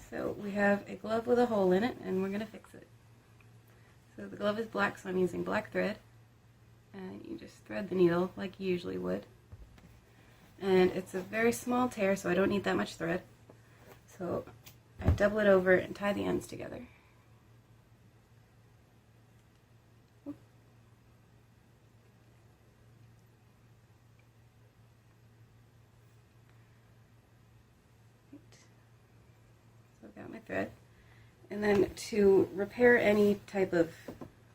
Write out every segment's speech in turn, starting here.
So we have a glove with a hole in it, and we're going to fix it. So the glove is black, so I'm using black thread. And you just thread the needle like you usually would. And it's a very small tear, so I don't need that much thread. So I double it over and tie the ends together. So I've got my thread. And then to repair any type of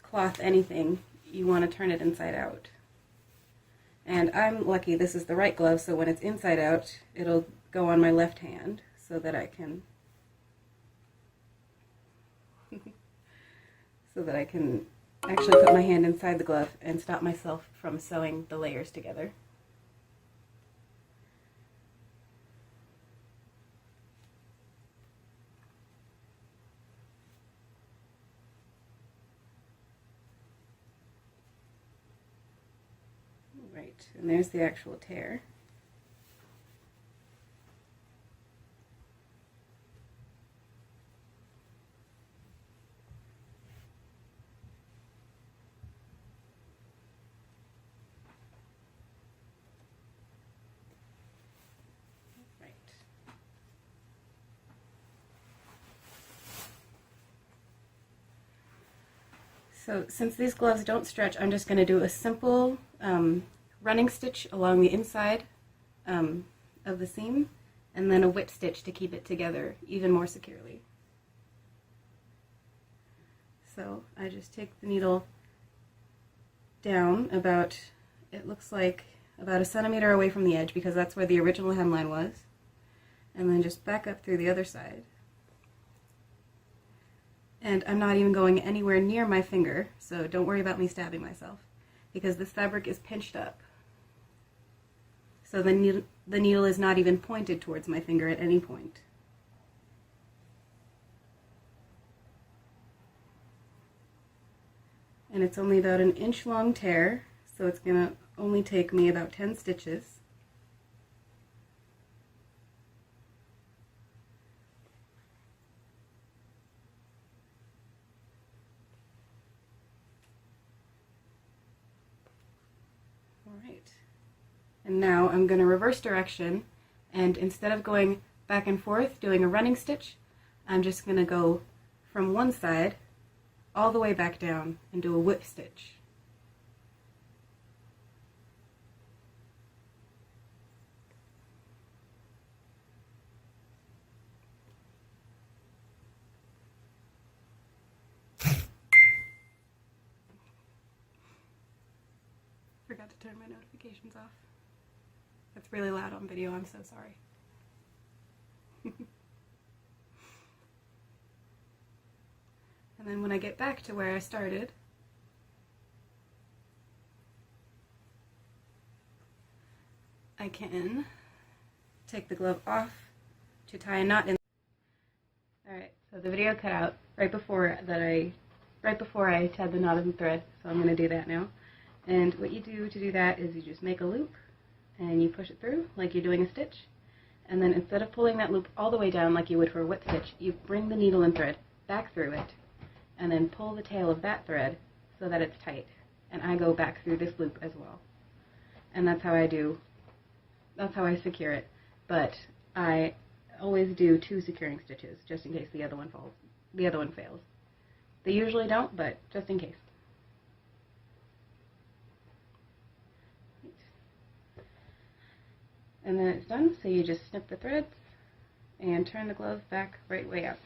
cloth, anything, you want to turn it inside out. And I'm lucky this is the right glove, so when it's inside out, it'll go on my left hand so that I can actually put my hand inside the glove and stop myself from sewing the layers together. Right, and there's the actual tear. Right. So since these gloves don't stretch, I'm just going to do a simple running stitch along the inside of the seam, and then a whip stitch to keep it together even more securely. So I just take the needle down about, it looks like about 1 centimeter away from the edge, because that's where the original hemline was, and then just back up through the other side. And I'm not even going anywhere near my finger, so don't worry about me stabbing myself, because this fabric is pinched up. So the needle is not even pointed towards my finger at any point. And it's only about 1 inch long tear, so it's going to only take me about 10 stitches. Alright. And now I'm going to reverse direction, and instead of going back and forth doing a running stitch, I'm just going to go from one side all the way back down and do a whip stitch. Forgot to turn my notifications off. That's really loud on video, I'm so sorry. And then when I get back to where I started, I can take the glove off to tie a knot in. Alright, so the video cut out right before I tied the knot in the thread, so I'm going to do that now. And what you do to do that is you just make a loop and you push it through like you're doing a stitch, and then instead of pulling that loop all the way down like you would for a whip stitch, you bring the needle and thread back through it and then pull the tail of that thread so that it's tight, and I go back through this loop as well. And that's how I secure it, but I always do 2 securing stitches just in case the other one fails. They usually don't, but just in case. And then it's done, so you just snip the threads and turn the glove back right way out.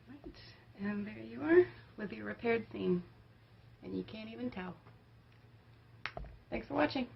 Right, and there you are with your repaired seam. And you can't even tell. Thanks for watching.